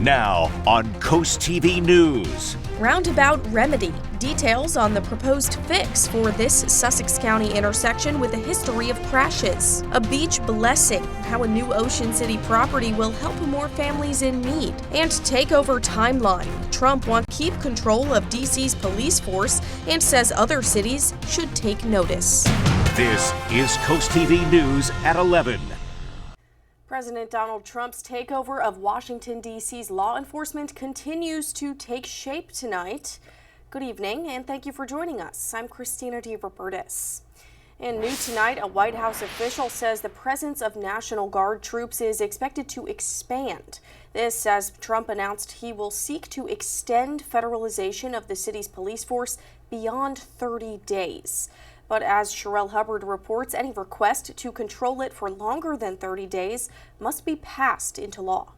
Now on CoastTV News. Roundabout remedy. Details on the proposed fix for this Sussex County intersection with a history of crashes. A beach blessing. How a new Ocean City property will help more families in need. And takeover timeline. Trump wants to keep control of DC's police force and says other cities should take notice. This is CoastTV News at 11. President Donald Trump's takeover of Washington, D.C.'s law enforcement continues to take shape tonight. Good evening, and thank you for joining us. I'm Christina DeRobertis. And new tonight, a White House official says the presence of National Guard troops is expected to expand. This as Trump announced he will seek to extend federalization of the city's police force beyond 30 days. But as Sherelle Hubbard reports, any request to control it for longer than 30 days must be passed into law.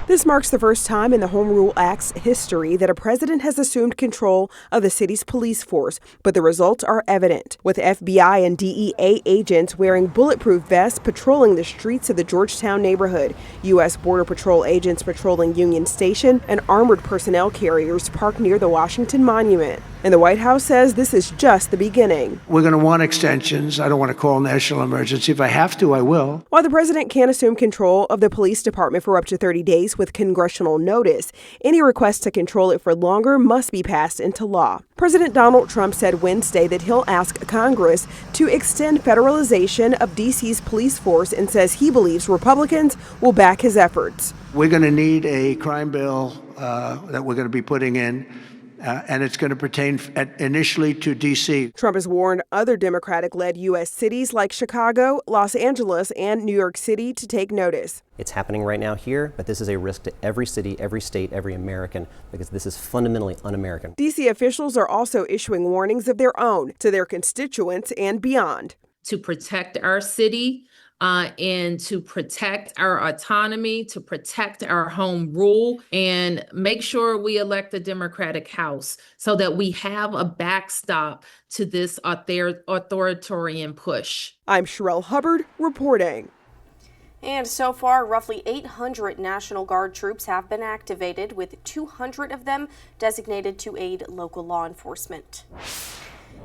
This marks the first time in the Home Rule Act's history that a president has assumed control of the city's police force, but the results are evident, with FBI and DEA agents wearing bulletproof vests patrolling the streets of the Georgetown neighborhood, U.S. Border Patrol agents patrolling Union Station, and armored personnel carriers parked near the Washington Monument. And the White House says this is just the beginning. We're going to want extensions. I don't want to call national emergency. If I have to, I will. While the president can assume control of the police department for up to 30 days with congressional notice, any request to control it for longer must be passed into law. President Donald Trump said Wednesday that he'll ask Congress to extend federalization of D.C.'s police force and says he believes Republicans will back his efforts. We're going to need a crime bill that we're going to be putting in. And it's going to pertain initially to D.C. Trump has warned other Democratic-led U.S. cities like Chicago, Los Angeles, and New York City to take notice. It's happening right now here, but this is a risk to every city, every state, every American, because this is fundamentally un-American. D.C. officials are also issuing warnings of their own to their constituents and beyond. To protect our city, and to protect our autonomy, to protect our home rule, and make sure we elect a Democratic House so that we have a backstop to this authoritarian push. I'm Sherelle Hubbard reporting. And so far, roughly 800 National Guard troops have been activated, with 200 of them designated to aid local law enforcement.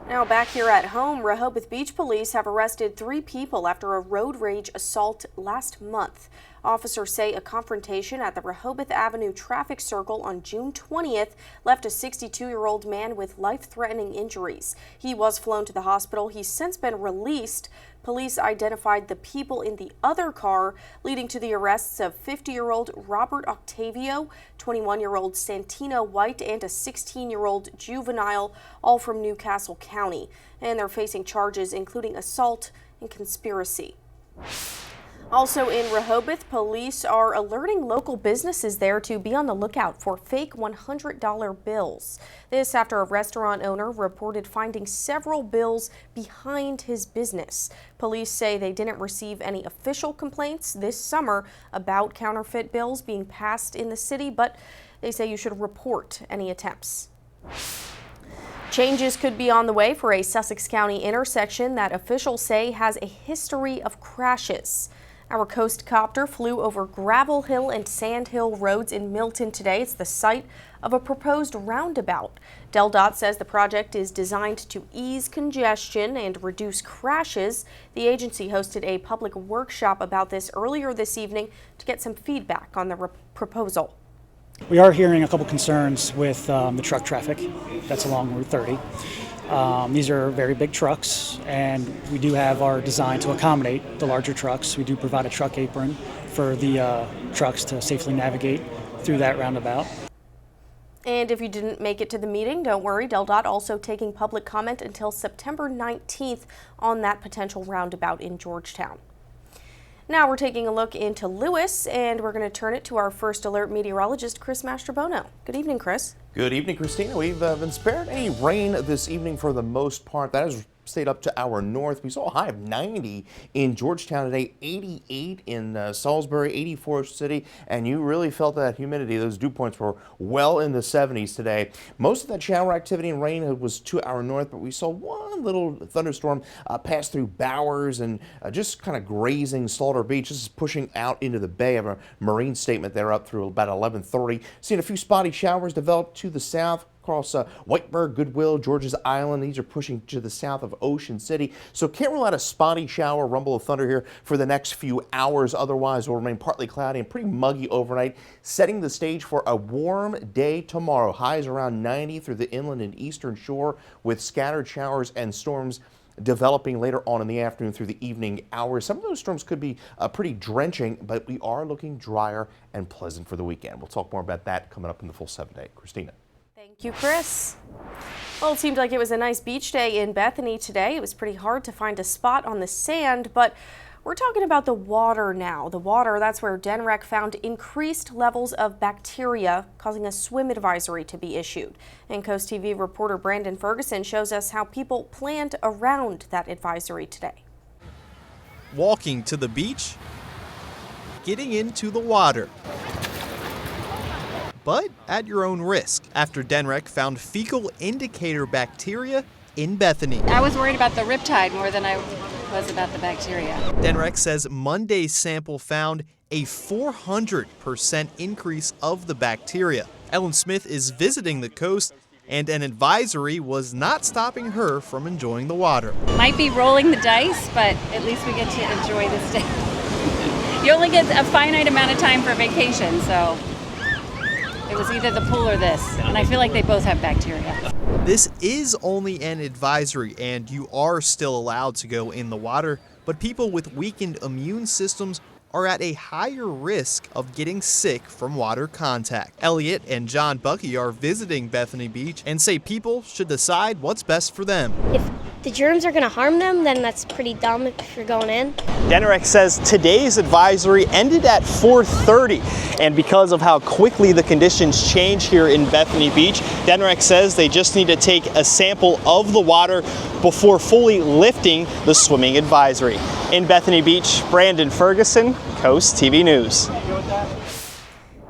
Now back here at home, Rehoboth Beach Police have arrested 3 people after a road rage assault last month. Officers say a confrontation at the Rehoboth Avenue traffic circle on June 20th left a 62-year-old man with life-threatening injuries. He was flown to the hospital. He's since been released. Police identified the people in the other car, leading to the arrests of 50-year-old Robert Octavio, 21-year-old Santino White, and a 16-year-old juvenile, all from Newcastle County. And they're facing charges including assault and conspiracy. Also in Rehoboth, police are alerting local businesses there to be on the lookout for fake $100 bills. This after a restaurant owner reported finding several bills behind his business. Police say they didn't receive any official complaints this summer about counterfeit bills being passed in the city, but they say you should report any attempts. Changes could be on the way for a Sussex County intersection that officials say has a history of crashes. Our Coast Copter flew over Gravel Hill and Sand Hill roads in Milton today. It's the site of a proposed roundabout. DelDOT says the project is designed to ease congestion and reduce crashes. The agency hosted a public workshop about this earlier this evening to get some feedback on the proposal. We are hearing a couple concerns with the truck traffic that's along Route 30. These are very big trucks, and we do have our design to accommodate the larger trucks. We do provide a truck apron for the trucks to safely navigate through that roundabout. And if you didn't make it to the meeting, don't worry. DelDOT also taking public comment until September 19th on that potential roundabout in Georgetown. Now we're taking a look into Lewis, and we're going to turn it to our first alert meteorologist, Chris Mastrobono. Good evening, Chris. Good evening, Christina. We've been spared any rain this evening for the most part. That is stayed up to our north. We saw a high of 90 in Georgetown today, 88 in Salisbury, 84 City, and you really felt that humidity. Those dew points were well in the 70s today. Most of that shower activity and rain was to our north, but we saw one little thunderstorm pass through Bowers and just kind of grazing Slaughter Beach. This is pushing out into the bay. Of a marine statement there up through about 11:30. Seeing a few spotty showers develop to the south across Whiteburg, Goodwill, Georges Island. These are pushing to the south of Ocean City. So can't rule out a spotty shower, rumble of thunder here for the next few hours. Otherwise, it will remain partly cloudy and pretty muggy overnight, setting the stage for a warm day tomorrow. Highs around 90 through the inland and eastern shore with scattered showers and storms developing later on in the afternoon through the evening hours. Some of those storms could be pretty drenching, but we are looking drier and pleasant for the weekend. We'll talk more about that coming up in the full 7-day. Christina. Thank you, Chris. Well, it seemed like it was a nice beach day in Bethany today. It was pretty hard to find a spot on the sand, but we're talking about the water now. The water, that's where DNREC found increased levels of bacteria, causing a swim advisory to be issued. And CoastTV reporter Brandon Ferguson shows us how people planned around that advisory today. Walking to the beach, getting into the water, but at your own risk after DNREC found fecal indicator bacteria in Bethany. I was worried about the riptide more than I was about the bacteria. DNREC says Monday's sample found a 400% increase of the bacteria. Ellen Smith is visiting the coast, and an advisory was not stopping her from enjoying the water. Might be rolling the dice, but at least we get to enjoy this day. You only get a finite amount of time for vacation, so it was either the pool or this, and I feel like they both have bacteria. This is only an advisory, and you are still allowed to go in the water, but people with weakened immune systems are at a higher risk of getting sick from water contact. Elliot and John Bucky are visiting Bethany Beach and say people should decide what's best for them. If the germs are going to harm them, then that's pretty dumb if you're going in. DNREC says today's advisory ended at 4:30, and because of how quickly the conditions change here in Bethany Beach, DNREC says they just need to take a sample of the water before fully lifting the swimming advisory. In Bethany Beach, Brandon Ferguson, Coast TV News.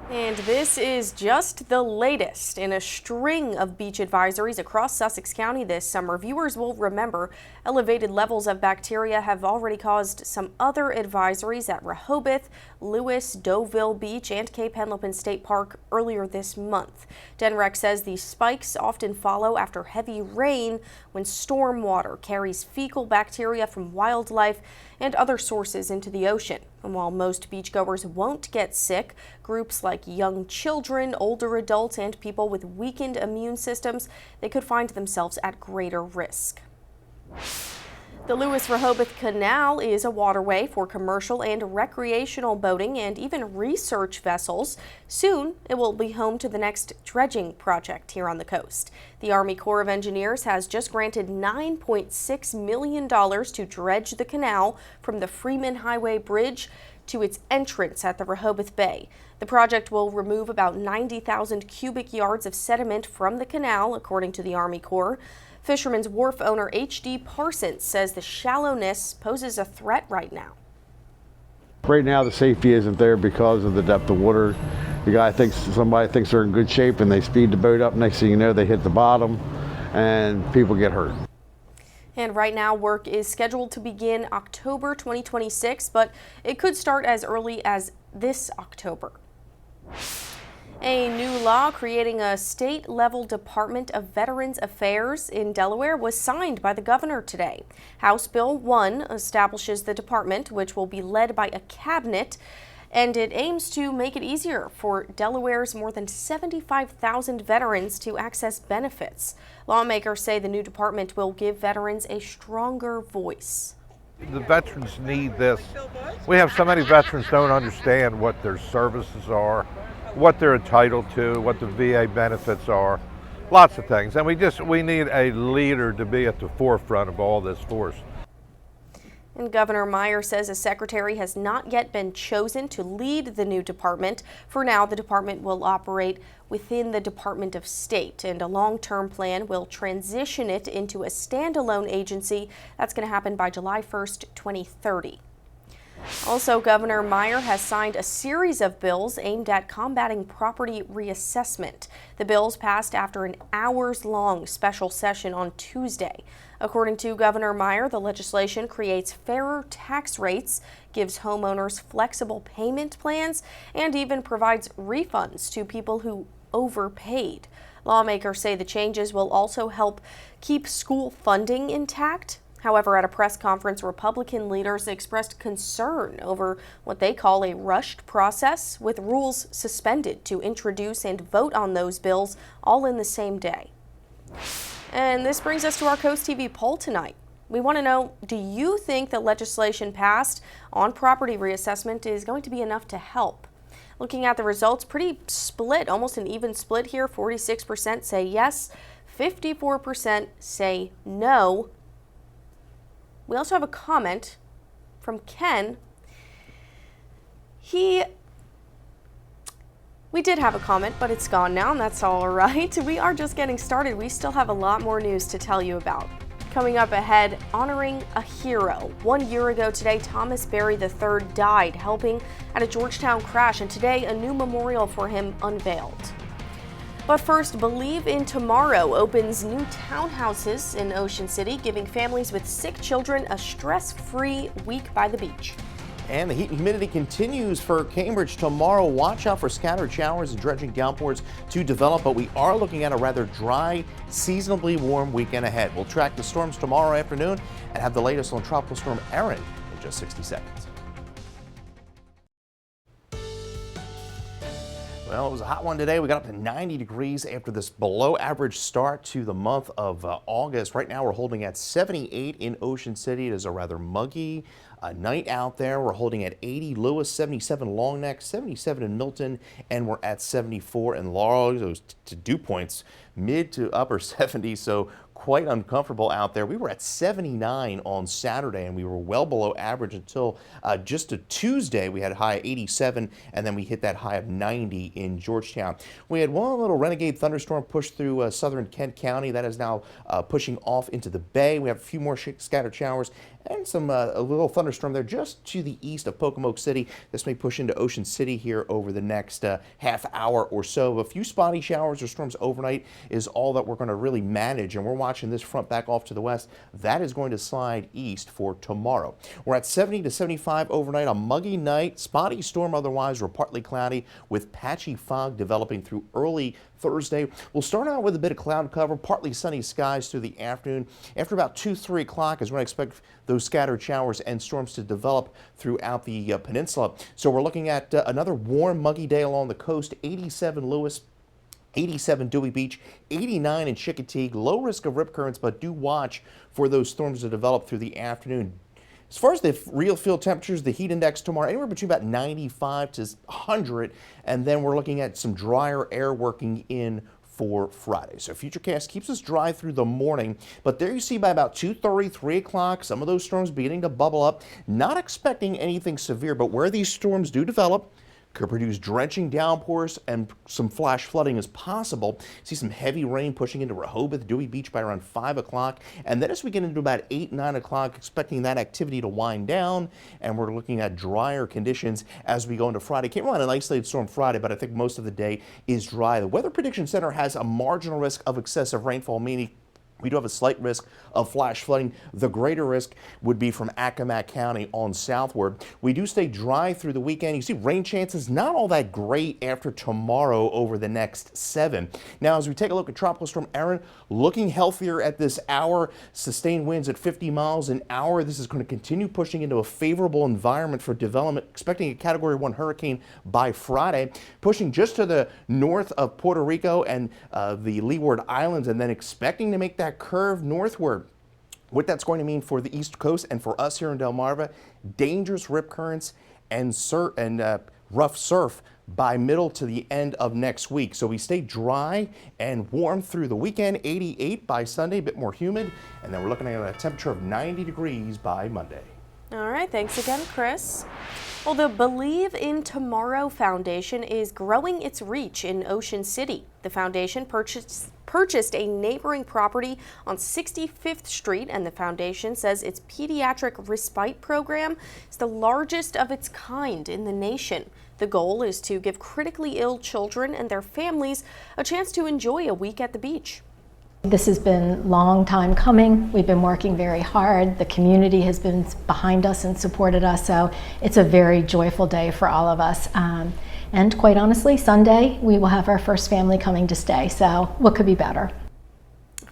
And this is just the latest in a string of beach advisories across Sussex County this summer. Viewers will remember elevated levels of bacteria have already caused some other advisories at Rehoboth, Lewis, Deauville Beach, and Cape Henlopen State Park earlier this month. DNREC says these spikes often follow after heavy rain when storm water carries fecal bacteria from wildlife and other sources into the ocean. And while most beachgoers won't get sick, groups like young children, older adults, and people with weakened immune systems, they could find themselves at greater risk. The Lewis-Rehoboth Canal is a waterway for commercial and recreational boating and even research vessels. Soon, it will be home to the next dredging project here on the coast. The Army Corps of Engineers has just granted $9.6 million to dredge the canal from the Freeman Highway Bridge to its entrance at the Rehoboth Bay. The project will remove about 90,000 cubic yards of sediment from the canal, according to the Army Corps. Fisherman's Wharf owner H.D. Parsons says the shallowness poses a threat right now. Right now the safety isn't there because of the depth of water. Somebody thinks they're in good shape and they speed the boat up. Next thing you know, they hit the bottom and people get hurt. And right now work is scheduled to begin October 2026, but it could start as early as this October. A new law creating a state-level Department of Veterans Affairs in Delaware was signed by the governor today. House Bill 1 establishes the department, which will be led by a cabinet, and it aims to make it easier for Delaware's more than 75,000 veterans to access benefits. Lawmakers say the new department will give veterans a stronger voice. The veterans need this. We have so many veterans don't understand what their services are, what they're entitled to, what the VA benefits are, lots of things. And we need a leader to be at the forefront of all this for us. And Governor Meyer says a secretary has not yet been chosen to lead the new department. For now, the department will operate within the Department of State, and a long-term plan will transition it into a standalone agency. That's going to happen by July 1st, 2030. Also, Governor Meyer has signed a series of bills aimed at combating property reassessment. The bills passed after an hours-long special session on Tuesday. According to Governor Meyer, the legislation creates fairer tax rates, gives homeowners flexible payment plans, and even provides refunds to people who overpaid. Lawmakers say the changes will also help keep school funding intact. However, at a press conference, Republican leaders expressed concern over what they call a rushed process, with rules suspended to introduce and vote on those bills all in the same day. And this brings us to our Coast TV poll tonight. We want to know, do you think the legislation passed on property reassessment is going to be enough to help? Looking at the results, pretty split, almost an even split here. 46% say yes, 54% say no. We also have a comment from Ken. We did have a comment, but it's gone now, and that's all right. We are just getting started. We still have a lot more news to tell you about. Coming up ahead, honoring a hero. 1 year ago today, Thomas Berry III died helping at a Georgetown crash, and today a new memorial for him unveiled. But first, Believe in Tomorrow opens new townhouses in Ocean City, giving families with sick children a stress-free week by the beach. And the heat and humidity continues for Cambridge tomorrow. Watch out for scattered showers and drenching downpours to develop, but we are looking at a rather dry, seasonably warm weekend ahead. We'll track the storms tomorrow afternoon and have the latest on Tropical Storm Erin in just 60 seconds. Well, it was a hot one today. We got up to 90 degrees after this below average start to the month of August. Right now we're holding at 78 in Ocean City. It is a rather muggy night out there. We're holding at 80 Lewis, 77 Long Neck, 77 in Milton, and we're at 74 in Laurel. Those dew points mid to upper 70s, so quite uncomfortable out there. We were at 79 on Saturday, and we were well below average until just a Tuesday. We had a high of 87, and then we hit that high of 90 in Georgetown. We had one little renegade thunderstorm push through southern Kent County. That is now pushing off into the bay. We have a few more scattered showers and some a little thunderstorm there just to the east of Pocomoke City. This may push into Ocean City here over the next half hour or so. A few spotty showers or storms overnight is all that we're going to really manage, and we're watching this front back off to the west. That is going to slide east for tomorrow. We're at 70 to 75 overnight. A muggy night, spotty storm otherwise. We're partly cloudy with patchy fog developing through early Thursday. We'll start out with a bit of cloud cover, partly sunny skies through the afternoon. After about 2-3 o'clock is when I expect those scattered showers and storms to develop throughout the peninsula. So we're looking at another warm, muggy day along the coast. 87 Lewis, 87 Dewey Beach, 89 in Chickateague. Low risk of rip currents, but do watch for those storms to develop through the afternoon. As far as the real field temperatures, the heat index tomorrow, anywhere between about 95 to 100, and then we're looking at some drier air working in for Friday. So Futurecast keeps us dry through the morning, but there you see by about 2:30, 3 o'clock, some of those storms beginning to bubble up. Not expecting anything severe, but where these storms do develop, could produce drenching downpours and some flash flooding as possible. See some heavy rain pushing into Rehoboth, Dewey Beach by around 5 o'clock. And then as we get into about 8, 9 o'clock, expecting that activity to wind down, and we're looking at drier conditions as we go into Friday. Can't run an isolated storm Friday, but I think most of the day is dry. The Weather Prediction Center has a marginal risk of excessive rainfall, meaning we do have a slight risk of flash flooding. The greater risk would be from Accomack County on southward. We do stay dry through the weekend. You see rain chances not all that great after tomorrow over the next 7. Now, as we take a look at Tropical Storm Erin, looking healthier at this hour. Sustained winds at 50 miles an hour. This is going to continue pushing into a favorable environment for development. Expecting a Category 1 hurricane by Friday. Pushing just to the north of Puerto Rico and the Leeward Islands, and then expecting to make that curve northward. What that's going to mean for the East Coast and for us here in Delmarva, dangerous rip currents and rough surf by middle to the end of next week. So we stay dry and warm through the weekend. 88 by Sunday, a bit more humid, and then we're looking at a temperature of 90 degrees by Monday. All right, thanks again, Chris. Well, the Believe in Tomorrow Foundation is growing its reach in Ocean City. The foundation purchased a neighboring property on 65th Street, and the foundation says its pediatric respite program is the largest of its kind in the nation. The goal is to give critically ill children and their families a chance to enjoy a week at the beach. This has been a long time coming. We've been working very hard. The community has been behind us and supported us, so it's a very joyful day for all of us. And quite honestly, Sunday, we will have our first family coming to stay, so what could be better?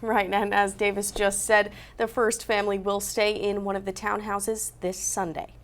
Right, and as Davis just said, the first family will stay in one of the townhouses this Sunday.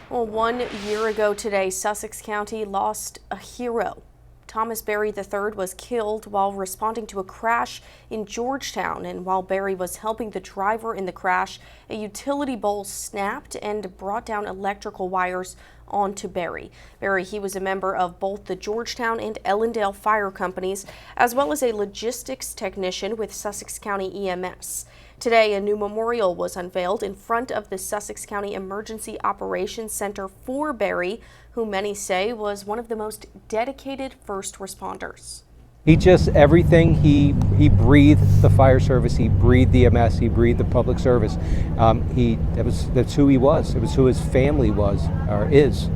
Well, 1 year ago today, Sussex County lost a hero. Thomas Berry III was killed while responding to a crash in Georgetown, and while Berry was helping the driver in the crash, a utility pole snapped and brought down electrical wires onto Berry. He was a member of both the Georgetown and Ellendale fire companies, as well as a logistics technician with Sussex County EMS. Today, a new memorial was unveiled in front of the Sussex County Emergency Operations Center for Berry, who many say was one of the most dedicated first responders. He just, everything, he breathed the fire service, he breathed the EMS, he breathed the public service. That's who he was. It was who his family was, or is.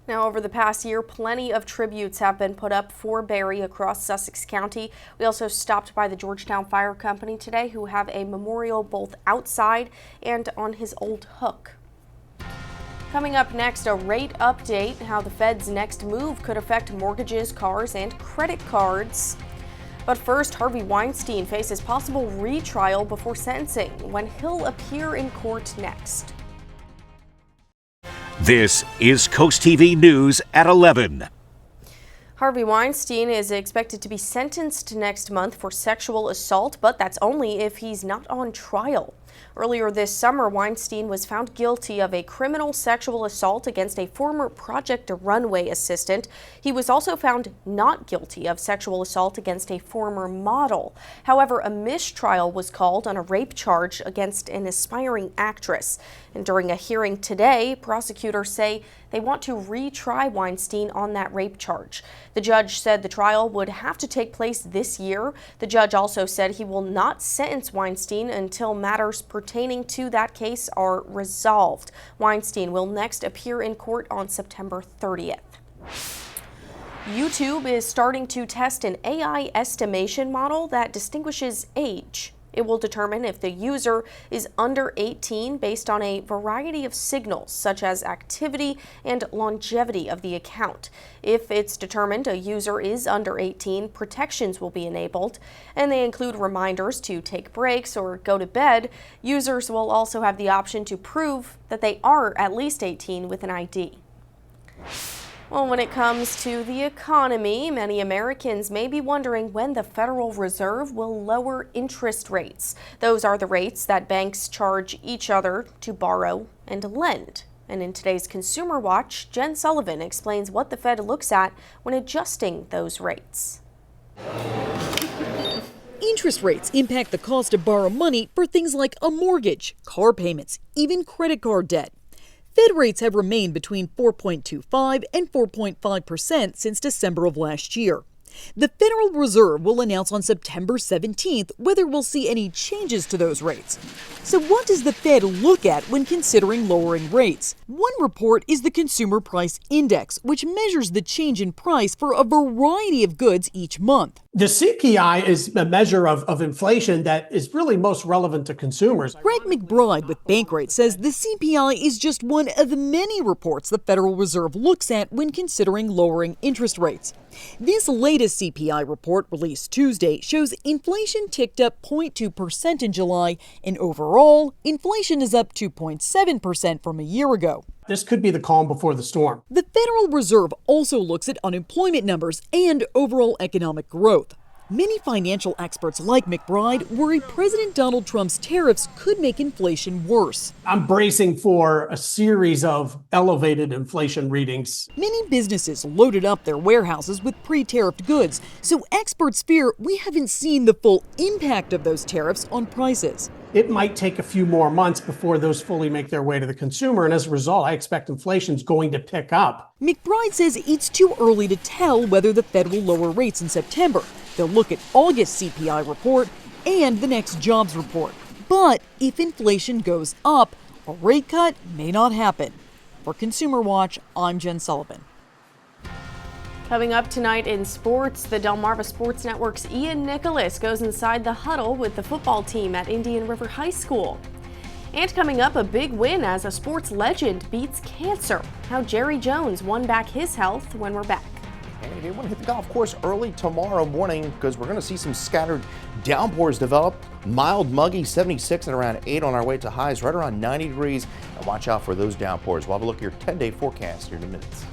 Now, over the past year, plenty of tributes have been put up for Berry across Sussex County. We also stopped by the Georgetown Fire Company today, who have a memorial both outside and on his old hook. Coming up next, a rate update, how the Fed's next move could affect mortgages, cars, and credit cards. But first, Harvey Weinstein faces possible retrial before sentencing, when he'll appear in court next. This is CoastTV News at 11. Harvey Weinstein is expected to be sentenced next month for sexual assault, but that's only if he's not on trial. Earlier this summer, Weinstein was found guilty of a criminal sexual assault against a former Project Runway assistant. He was also found not guilty of sexual assault against a former model. However, a mistrial was called on a rape charge against an aspiring actress. And during a hearing today, prosecutors say they want to retry Weinstein on that rape charge. The judge said the trial would have to take place this year. The judge also said he will not sentence Weinstein until matters pertaining to that case are resolved. Weinstein will next appear in court on September 30th. YouTube is starting to test an AI estimation model that distinguishes age. It will determine if the user is under 18 based on a variety of signals, such as activity and longevity of the account. If it's determined a user is under 18, protections will be enabled, and they include reminders to take breaks or go to bed. Users will also have the option to prove that they are at least 18 with an ID. Well, when it comes to the economy, many Americans may be wondering when the Federal Reserve will lower interest rates. Those are the rates that banks charge each other to borrow and lend. And in today's Consumer Watch, Jen Sullivan explains what the Fed looks at when adjusting those rates. Interest rates impact the cost to borrow money for things like a mortgage, car payments, even credit card debt. Fed rates have remained between 4.25 and 4.5% since December of last year. The Federal Reserve will announce on September 17th whether we'll see any changes to those rates. So what does the Fed look at when considering lowering rates? One report is the Consumer Price Index, which measures the change in price for a variety of goods each month. The CPI is a measure of inflation that is really most relevant to consumers. Greg McBride with Bankrate says the CPI is just one of the many reports the Federal Reserve looks at when considering lowering interest rates. This latest CPI report, released Tuesday, shows inflation ticked up 0.2% in July, and overall, inflation is up 2.7% from a year ago. This could be the calm before the storm. The Federal Reserve also looks at unemployment numbers and overall economic growth. Many financial experts like McBride worry President Donald Trump's tariffs could make inflation worse. I'm bracing for a series of elevated inflation readings. Many businesses loaded up their warehouses with pre-tariffed goods, so experts fear we haven't seen the full impact of those tariffs on prices. It might take a few more months before those fully make their way to the consumer, and as a result, I expect inflation's going to pick up. McBride says it's too early to tell whether the Fed will lower rates in September. They'll look at August CPI report and the next jobs report. But if inflation goes up, a rate cut may not happen. For Consumer Watch, I'm Jen Sullivan. Coming up tonight in sports, the Delmarva Sports Network's Ian Nicholas goes inside the huddle with the football team at Indian River High School. And coming up, a big win as a sports legend beats cancer. How Jerry Jones won back his health when we're back. And you want to hit the golf course early tomorrow morning because we're going to see some scattered downpours develop. Mild, muggy, 76 and around 8 on our way to highs right around 90 degrees. And watch out for those downpours. We'll have a look at your 10-day forecast here in minutes.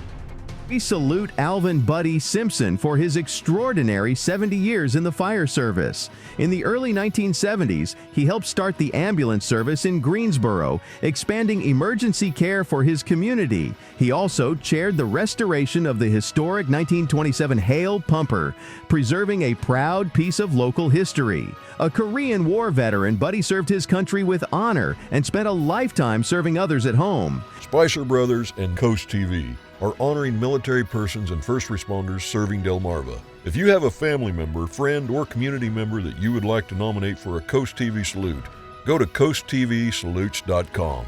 We salute Alvin Buddy Simpson for his extraordinary 70 years in the fire service. In the early 1970s, he helped start the ambulance service in Greensboro, expanding emergency care for his community. He also chaired the restoration of the historic 1927 Hale Pumper, preserving a proud piece of local history. A Korean War veteran, Buddy served his country with honor and spent a lifetime serving others at home. Spicer Brothers and CoastTV are honoring military persons and first responders serving Delmarva. If you have a family member, friend, or community member that you would like to nominate for a CoastTV salute, go to coasttvsalutes.com.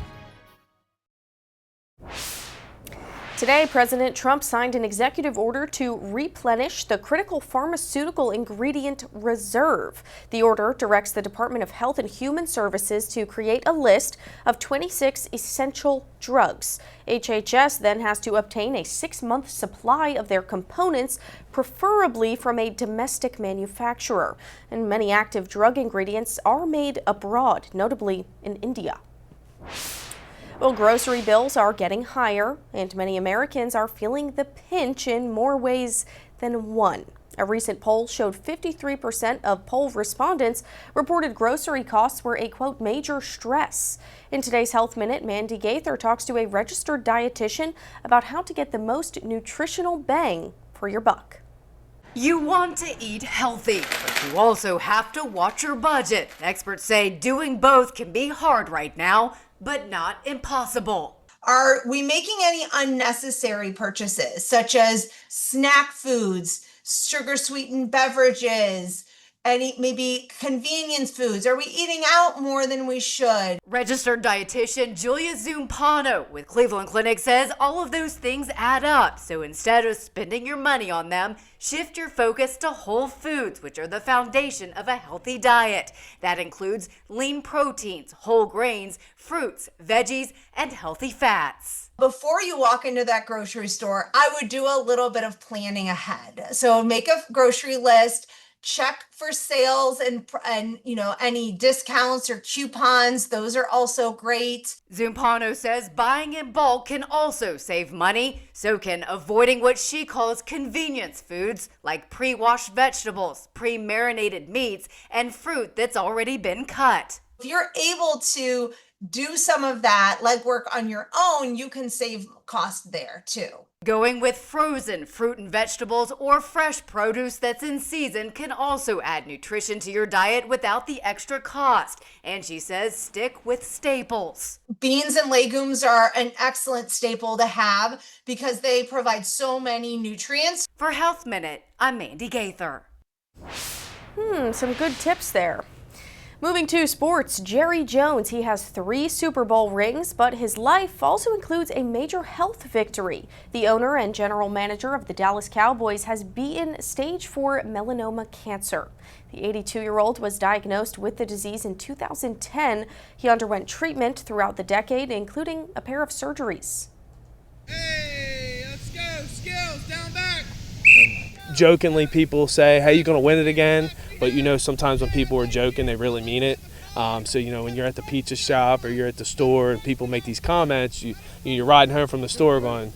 Today, President Trump signed an executive order to replenish the critical pharmaceutical ingredient reserve. The order directs the Department of Health and Human Services to create a list of 26 essential drugs. HHS then has to obtain a 6-month supply of their components, preferably from a domestic manufacturer. And many active drug ingredients are made abroad, notably in India. Well, grocery bills are getting higher, and many Americans are feeling the pinch in more ways than one. A recent poll showed 53% of poll respondents reported grocery costs were a, quote, major stress. In today's Health Minute, Mandy Gaither talks to a registered dietitian about how to get the most nutritional bang for your buck. You want to eat healthy, but you also have to watch your budget. Experts say doing both can be hard right now, but not impossible. Are we making any unnecessary purchases, such as snack foods, sugar sweetened beverages, any maybe convenience foods? Are we eating out more than we should? Registered dietitian Julia Zumpano with Cleveland Clinic says all of those things add up. So instead of spending your money on them, shift your focus to whole foods, which are the foundation of a healthy diet. That includes lean proteins, whole grains, fruits, veggies, and healthy fats. Before you walk into that grocery store, I would do a little bit of planning ahead. So make a grocery list, check for sales and any discounts or coupons. Those are also great. Zumpano says buying in bulk can also save money. So can avoiding what she calls convenience foods like pre-washed vegetables, pre-marinated meats, and fruit that's already been cut. If you're able to do some of that legwork on your own, you can save cost there too. Going with frozen fruit and vegetables or fresh produce that's in season can also add nutrition to your diet without the extra cost. And she says stick with staples. Beans and legumes are an excellent staple to have because they provide so many nutrients. For Health Minute, I'm Mandy Gaither. Some good tips there. Moving to sports, Jerry Jones, he has 3 Super Bowl rings, but his life also includes a major health victory. The owner and general manager of the Dallas Cowboys has beaten stage 4 melanoma cancer. The 82-year-old was diagnosed with the disease in 2010. He underwent treatment throughout the decade, including a pair of surgeries. Hey, let's go, skills, down back. Jokingly, people say, hey, you going to win it again? But sometimes when people are joking, they really mean it. So when you're at the pizza shop or you're at the store and people make these comments, you're riding home from the store going,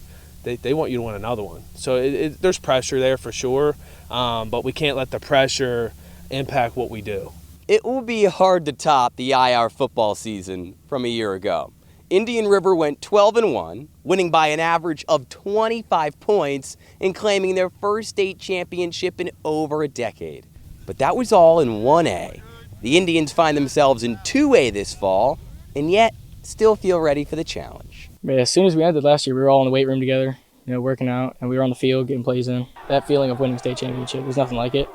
they want you to win another one. So there's pressure there for sure, but we can't let the pressure impact what we do. It will be hard to top the IR football season from a year ago. Indian River went 12-1, winning by an average of 25 points and claiming their first state championship in over a decade. But that was all in 1A. The Indians find themselves in 2A this fall, and yet still feel ready for the challenge. But as soon as we ended last year, we were all in the weight room together, working out, and we were on the field getting plays in. That feeling of winning state championship, there's nothing like it.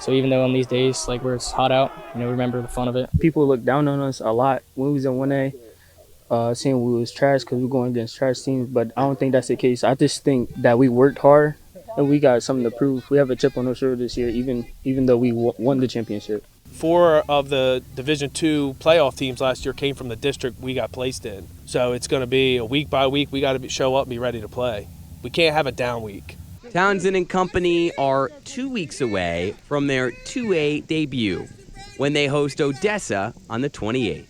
So even though on these days, where it's hot out, remember the fun of it. People look down on us a lot when we was in 1A, saying we was trash because we were going against trash teams, but I don't think that's the case. I just think that we worked hard and we got something to prove. We have a chip on our shoulder this year, even though we won the championship. 4 of the Division II playoff teams last year came from the district we got placed in. So it's going to be a week by week. We got to show up and be ready to play. We can't have a down week. Townsend and company are 2 weeks away from their 2A debut when they host Odessa on the 28th.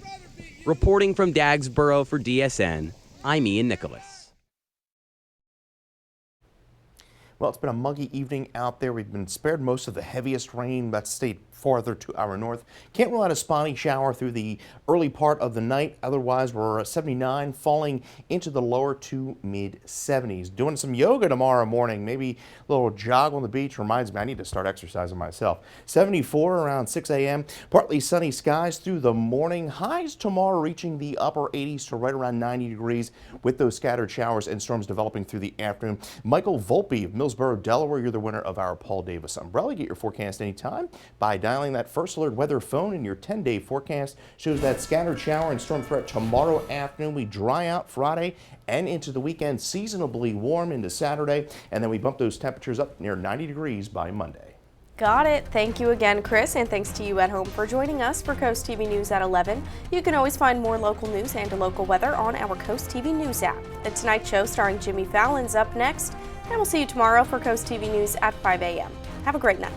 Reporting from Dagsboro for DSN, I'm Ian Nicholas. Well, it's been a muggy evening out there. We've been spared most of the heaviest rain that stayed farther to our north. Can't rule out a spotty shower through the early part of the night. Otherwise, we're 79, falling into the lower to mid 70s. Doing some yoga tomorrow morning, maybe a little jog on the beach. Reminds me I need to start exercising myself. 74 around 6 a.m. Partly sunny skies through the morning. Highs tomorrow reaching the upper 80s to right around 90 degrees with those scattered showers and storms developing through the afternoon. Michael Volpe of Millsboro, Delaware, you're the winner of our Paul Davis umbrella. Get your forecast anytime by dialing that First Alert weather phone, and your 10-day forecast shows that scattered shower and storm threat tomorrow afternoon. We dry out Friday and into the weekend, seasonably warm into Saturday, and then we bump those temperatures up near 90 degrees by Monday. Got it. Thank you again, Chris, and thanks to you at home for joining us for Coast TV News at 11. You can always find more local news and local weather on our Coast TV News app. The Tonight Show starring Jimmy Fallon's up next, and we'll see you tomorrow for Coast TV News at 5 a.m. Have a great night.